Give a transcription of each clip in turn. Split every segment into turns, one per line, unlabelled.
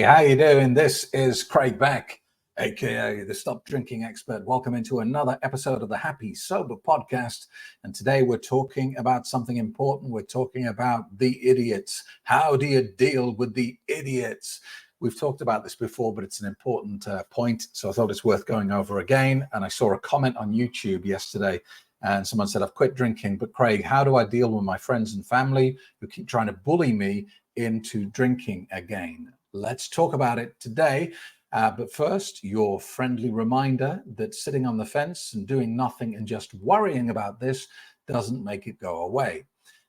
how you doing? This is Craig Beck, aka the Stop Drinking Expert. Welcome into another episode of the Happy Sober Podcast. And today we're talking about something important. We're talking about the idiots. How do you deal with the idiots? We've talked about this before, but it's an important point, so I thought it's worth going over again. And I saw a comment on YouTube yesterday, and someone said, I've quit drinking, but Craig, how do I deal with my friends and family who keep trying to bully me into drinking again? Let's talk about it today. But first, your friendly reminder that sitting on the fence and doing nothing and just worrying about this doesn't make it go away.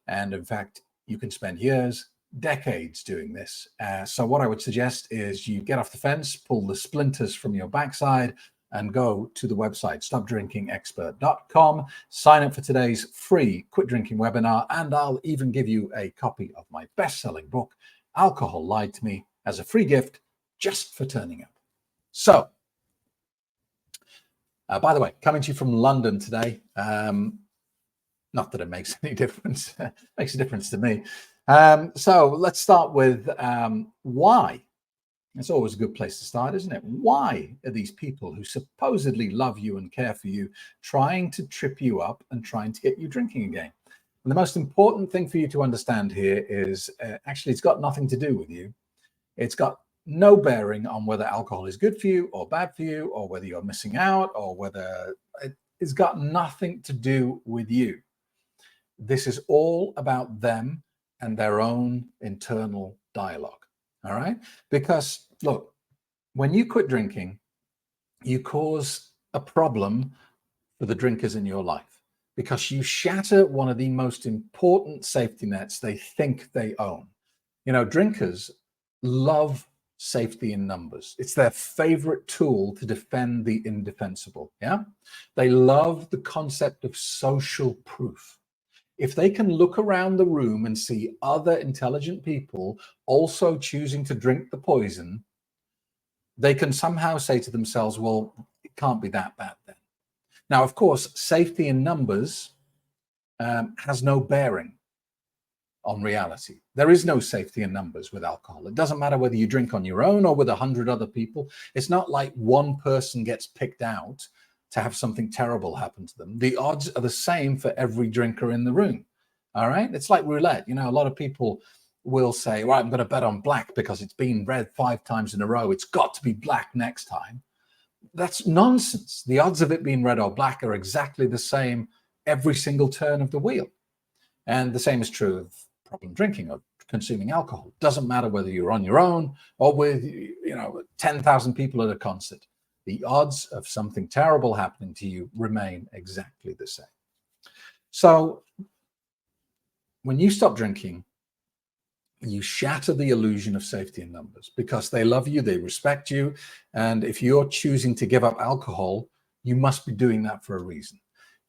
And in fact, you can spend years, decades doing this. So what I would suggest is you get off the fence, pull the splinters from your backside, and go to the website, stopdrinkingexpert.com. Sign up for today's free quit drinking webinar, and I'll even give you a copy of my best-selling book, Alcohol Lied to Me, as a free gift just for turning up. So, by the way, coming to you from London today. Not that it makes any difference. It makes a difference to me. So let's start with why. It's always a good place to start, isn't it? Why are these people who supposedly love you and care for you trying to trip you up and trying to get you drinking again? And the most important thing for you to understand here is actually it's got nothing to do with you. It's got no bearing on whether alcohol is good for you or bad for you, or whether you're missing out, or whether it's got nothing to do with you. This is all about them and their own internal dialogue. All right? Because look, when you quit drinking, you cause a problem for the drinkers in your life because you shatter one of the most important safety nets they think they own. You know, drinkers love safety in numbers. It's their favorite tool to defend the indefensible. Yeah. They love the concept of social proof. If they can look around the room and see other intelligent people also choosing to drink the poison, they can somehow say to themselves, well, it can't be that bad then. Now, of course, safety in numbers has no bearing on reality. There is no safety in numbers with alcohol. It doesn't matter whether you drink on your own or with 100 other people. It's not like one person gets picked out to have something terrible happen to them. The odds are the same for every drinker in the room. All right. It's like roulette. You know, a lot of people will say, well, I'm going to bet on black because it's been red 5 times in a row. It's got to be black next time. That's nonsense. The odds of it being red or black are exactly the same every single turn of the wheel. And the same is true of problem drinking or consuming alcohol. It doesn't matter whether you're on your own or with, 10,000 people at a concert. The odds of something terrible happening to you remain exactly the same. So when you stop drinking, you shatter the illusion of safety in numbers because they love you, they respect you. And if you're choosing to give up alcohol, you must be doing that for a reason.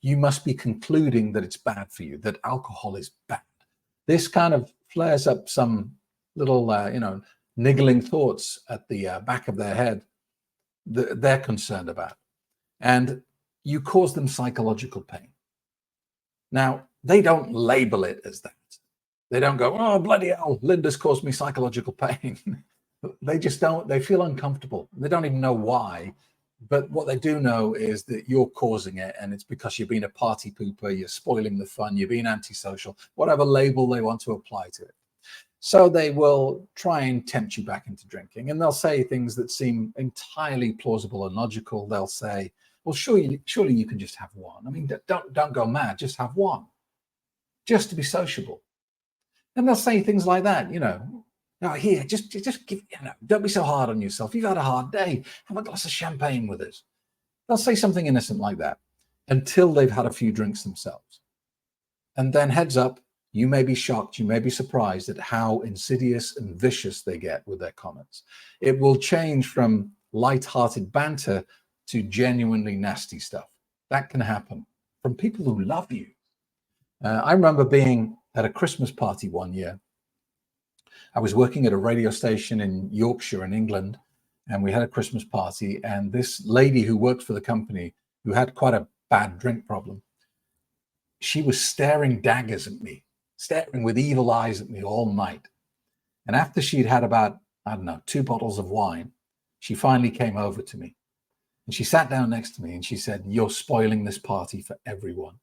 You must be concluding that it's bad for you, that alcohol is bad. This kind of flares up some little, niggling thoughts at the back of their head that they're concerned about. And you cause them psychological pain. Now, they don't label it as that. They don't go, oh, bloody hell, Linda's caused me psychological pain. They just don't, they feel uncomfortable. They don't even know why. But what they do know is that you're causing it, and it's because you've been a party pooper, you're spoiling the fun, you're being antisocial, whatever label they want to apply to it. So they will try and tempt you back into drinking, and they'll say things that seem entirely plausible and logical. They'll say, well, surely you can just have one. I mean, don't go mad, just have one, just to be sociable. And they'll say things like that, here, just give, don't be so hard on yourself. You've had a hard day. Have a glass of champagne with us. They'll say something innocent like that until they've had a few drinks themselves. And then heads up, you may be shocked, you may be surprised at how insidious and vicious they get with their comments. It will change from light-hearted banter to genuinely nasty stuff. That can happen from people who love you. I remember being at a Christmas party one year. I was working at a radio station in Yorkshire in England, and we had a Christmas party, and this lady who worked for the company, who had quite a bad drink problem, she was staring daggers at me, staring with evil eyes at me all night. And after she'd had about I don't know, 2 bottles of wine, she finally came over to me and she sat down next to me and she said, "You're spoiling this party for everyone."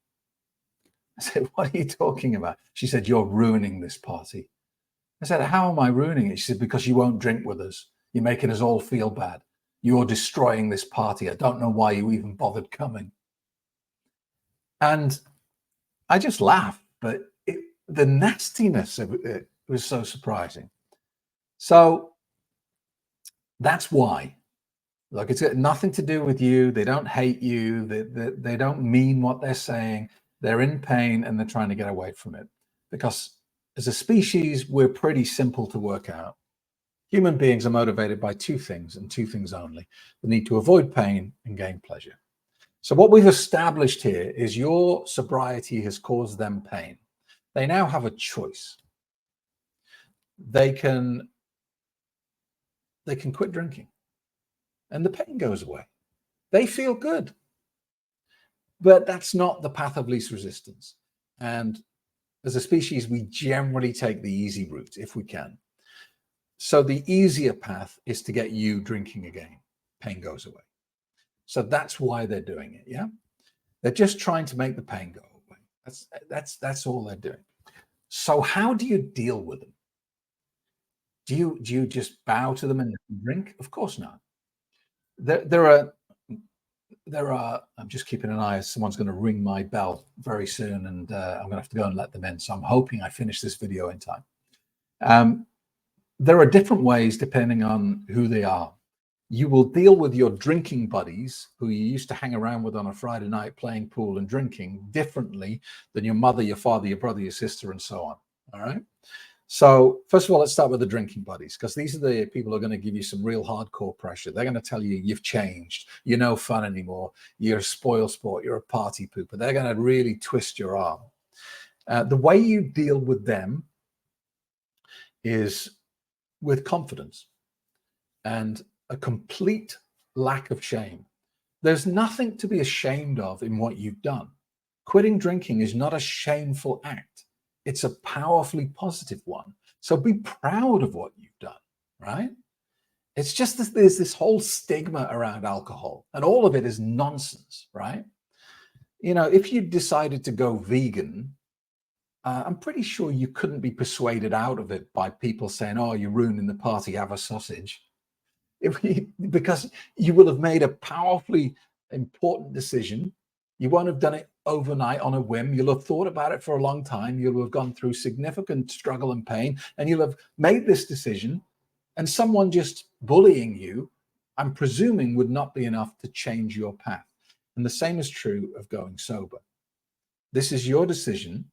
I said, "What are you talking about?" She said, "You're ruining this party." I said, "How am I ruining it?" She said, "Because you won't drink with us. You're making us all feel bad. You're destroying this party. I don't know why you even bothered coming." And I just laughed, but the nastiness of it was so surprising. So that's why. Like, it's got nothing to do with you. They don't hate you. They don't mean what they're saying. They're in pain and they're trying to get away from it. Because as a species, we're pretty simple to work out. Human beings are motivated by 2 things and 2 things only: the need to avoid pain and gain pleasure. So what we've established here is your sobriety has caused them pain. They now have a choice. They can quit drinking and the pain goes away. They feel good. But that's not the path of least resistance. And as a species, we generally take the easy route if we can. So the easier path is to get you drinking again. Pain goes away. So that's why they're doing it. Yeah. They're just trying to make the pain go away. That's all they're doing. So how do you deal with them? Do you just bow to them and drink? Of course not. There are. I'm just keeping an eye. Someone's going to ring my bell very soon, and I'm going to have to go and let them in. So I'm hoping I finish this video in time. There are different ways depending on who they are. You will deal with your drinking buddies who you used to hang around with on a Friday night playing pool and drinking differently than your mother, your father, your brother, your sister, and so on. All right. So first of all, let's start with the drinking buddies, because these are the people who are going to give you some real hardcore pressure. They're going to tell you you've changed, you're no fun anymore, you're a spoil sport, you're a party pooper. They're going to really twist your arm. The way you deal with them is with confidence and a complete lack of shame. There's nothing to be ashamed of in what you've done. Quitting drinking is not a shameful act. It's a powerfully positive one. So be proud of what you've done, right? It's just that there's this whole stigma around alcohol, and all of it is nonsense, right? You know, if you decided to go vegan, I'm pretty sure you couldn't be persuaded out of it by people saying, "Oh, you're ruining the party, have a sausage." Because you will have made a powerfully important decision. You won't have done it overnight on a whim. You'll have thought about it for a long time. You'll have gone through significant struggle and pain, and you'll have made this decision. And someone just bullying you, I'm presuming, would not be enough to change your path. And the same is true of going sober. This is your decision,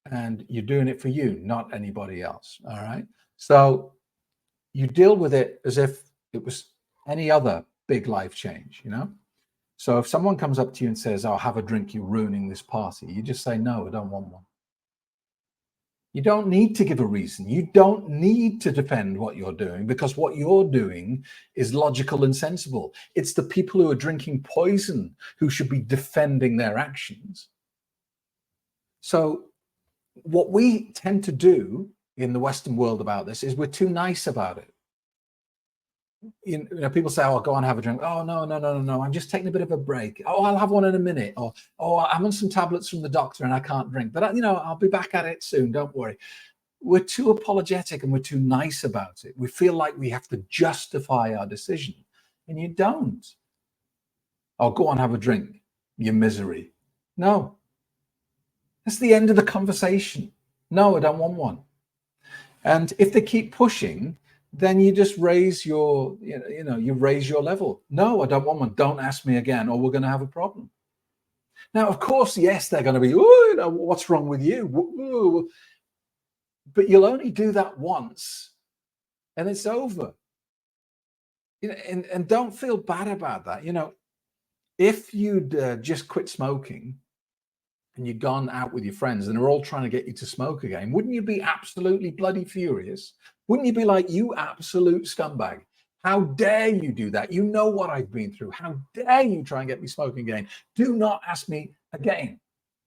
and you're doing it for you, not anybody else. All right. So you deal with it as if it was any other big life change, you know? So if someone comes up to you and says, "Oh, have a drink, you're ruining this party," you just say, "No, I don't want one." You don't need to give a reason. You don't need to defend what you're doing, because what you're doing is logical and sensible. It's the people who are drinking poison who should be defending their actions. So what we tend to do in the Western world about this is we're too nice about it. You know, people say, "Oh, go on, have a drink." "Oh, no, no, no, no, no. I'm just taking a bit of a break." "Oh, I'll have one in a minute." Or, "Oh, I'm on some tablets from the doctor and I can't drink, but I'll be back at it soon. Don't worry." We're too apologetic and we're too nice about it. We feel like we have to justify our decision, and you don't. "Oh, go on, have a drink, you misery." No, that's the end of the conversation. "No, I don't want one." And if they keep pushing, then you just raise your, you raise your level. "No, I don't want one. Don't ask me again, or we're going to have a problem." Now, of course, yes, they're going to be, "Oh, what's wrong with you?" Ooh. But you'll only do that once, and it's over. And don't feel bad about that. If you'd just quit smoking and you'd gone out with your friends and they're all trying to get you to smoke again, wouldn't you be absolutely bloody furious? Wouldn't you be like, "You absolute scumbag. How dare you do that? You know what I've been through. How dare you try and get me smoking again? Do not ask me again."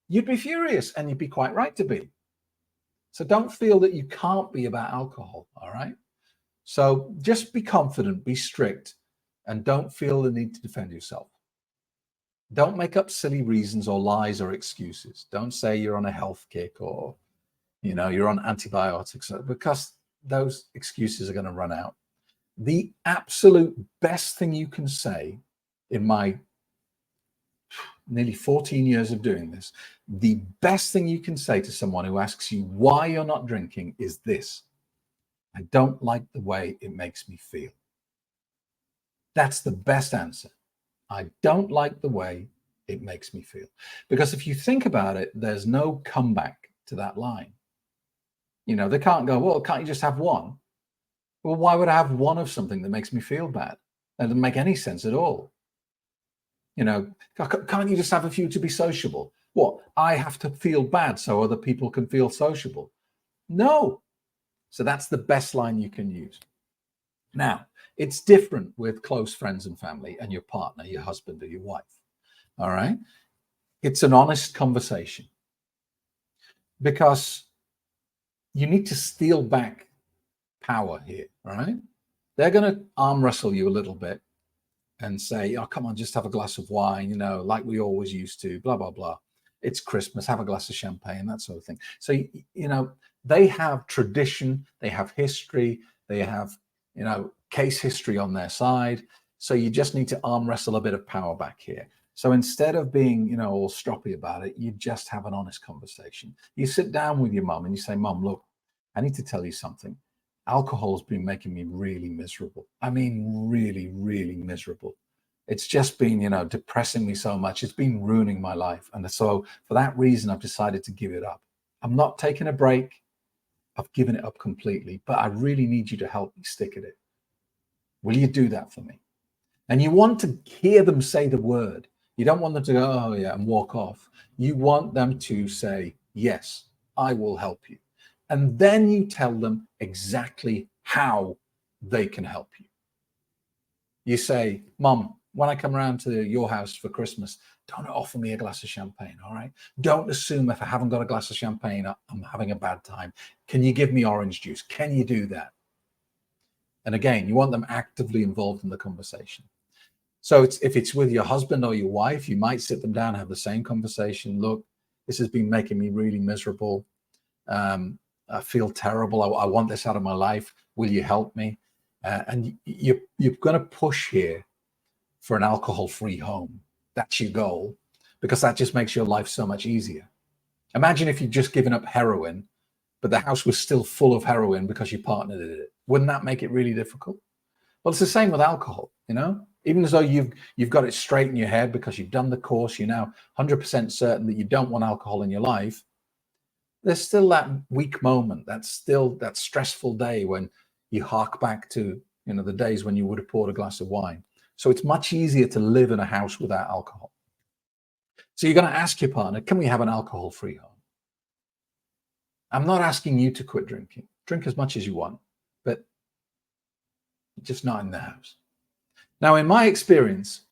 You'd be furious, and you'd be quite right to be. So don't feel that you can't be about alcohol, all right? So just be confident, be strict, and don't feel the need to defend yourself. Don't make up silly reasons or lies or excuses. Don't say you're on a health kick or, you're on antibiotics, because those excuses are going to run out. The absolute best thing you can say, in my nearly 14 years of doing this, the best thing you can say to someone who asks you why you're not drinking is this: I don't like the way it makes me feel. That's the best answer. I don't like the way it makes me feel. Because if you think about it, there's no comeback to that line. They can't go, well, can't you just have one? Well, why would I have one of something that makes me feel bad? That doesn't make any sense at all. Can't you just have a few to be sociable? What, I have to feel bad so other people can feel sociable? No. So that's the best line you can use. Now, it's different with close friends and family and your partner, your husband or your wife. All right. It's an honest conversation, because you need to steal back power here. All right. They're going to arm wrestle you a little bit and say, oh, come on, just have a glass of wine, like we always used to, blah, blah, blah. It's Christmas, have a glass of champagne, that sort of thing. So, they have tradition, they have history, they have, case history on their side. So you just need to arm wrestle a bit of power back here. So instead of being, all stroppy about it, you just have an honest conversation. You sit down with your mum and you say, Mum, look, I need to tell you something. Alcohol's been making me really miserable. I mean, really, really miserable. It's just been, depressing me so much. It's been ruining my life. And so for that reason, I've decided to give it up. I'm not taking a break. I've given it up completely, but I really need you to help me stick at it. Will you do that for me? And you want to hear them say the word. You don't want them to go, oh yeah, and walk off. You want them to say, yes, I will help you. And then you tell them exactly how they can help you. You say, Mum, when I come around to your house for Christmas, don't offer me a glass of champagne, all right? Don't assume if I haven't got a glass of champagne, I'm having a bad time. Can you give me orange juice? Can you do that? And again, you want them actively involved in the conversation. So if it's with your husband or your wife, you might sit them down and have the same conversation. Look, this has been making me really miserable. I feel terrible. I want this out of my life. Will you help me? And you're going to push here for an alcohol-free home. That's your goal, because that just makes your life so much easier. Imagine if you'd just given up heroin, but the house was still full of heroin because your partner did it. Wouldn't that make it really difficult? Well, it's the same with alcohol, even as though you've got it straight in your head because you've done the course, you're now 100% certain that you don't want alcohol in your life. There's still that weak moment. That's still that stressful day when you hark back to, the days when you would have poured a glass of wine. So it's much easier to live in a house without alcohol. So you're going to ask your partner, can we have an alcohol-free home? I'm not asking you to quit drinking. Drink as much as you want, but just not in the house. Now, in my experience,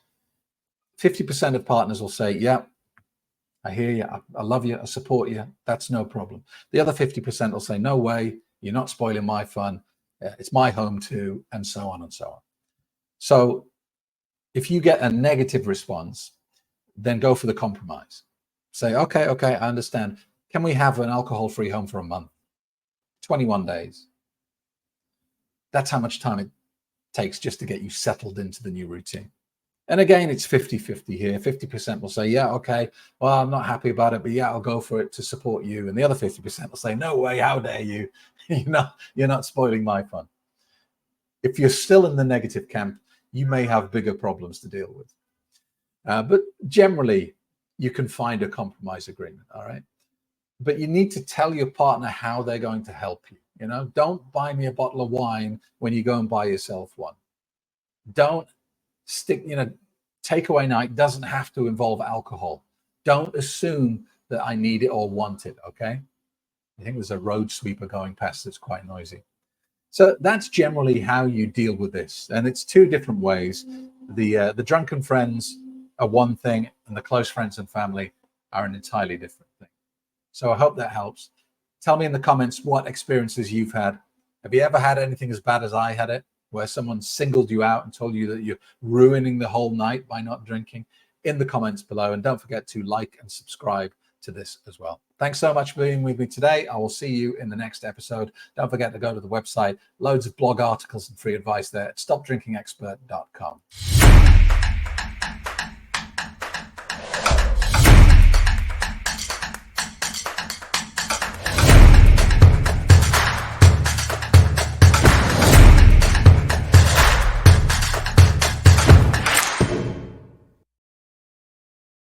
50% of partners will say, yeah, I hear you. I love you. I support you. That's no problem. The other 50% will say, no way. You're not spoiling my fun. It's my home too, and so on and so on. So if you get a negative response, then go for the compromise. Say, okay, I understand. Can we have an alcohol-free home for a month? 21 days. That's how much time it takes just to get you settled into the new routine. And again, it's 50-50 here. 50% will say, yeah, okay, well, I'm not happy about it, but yeah, I'll go for it to support you. And the other 50% will say, no way, how dare you? You're not spoiling my fun. If you're still in the negative camp, you may have bigger problems to deal with. But generally, you can find a compromise agreement, all right? But you need to tell your partner how they're going to help you. Don't buy me a bottle of wine when you go and buy yourself one. Don't stick, takeaway night doesn't have to involve alcohol. Don't assume that I need it or want it, okay? I think there's a road sweeper going past that's quite noisy. So that's generally how you deal with this. And it's two different ways. The drunken friends are one thing, and the close friends and family are an entirely different thing. So I hope that helps. Tell me in the comments what experiences you've had Have you ever had anything as bad as I had it, where someone singled you out and told you that you're ruining the whole night by not drinking? In the comments below, and don't forget to like and subscribe to this as well. Thanks so much for being with me today. I will see you in the next episode. Don't forget to go to the website, loads of blog articles and free advice there at stopdrinkingexpert.com.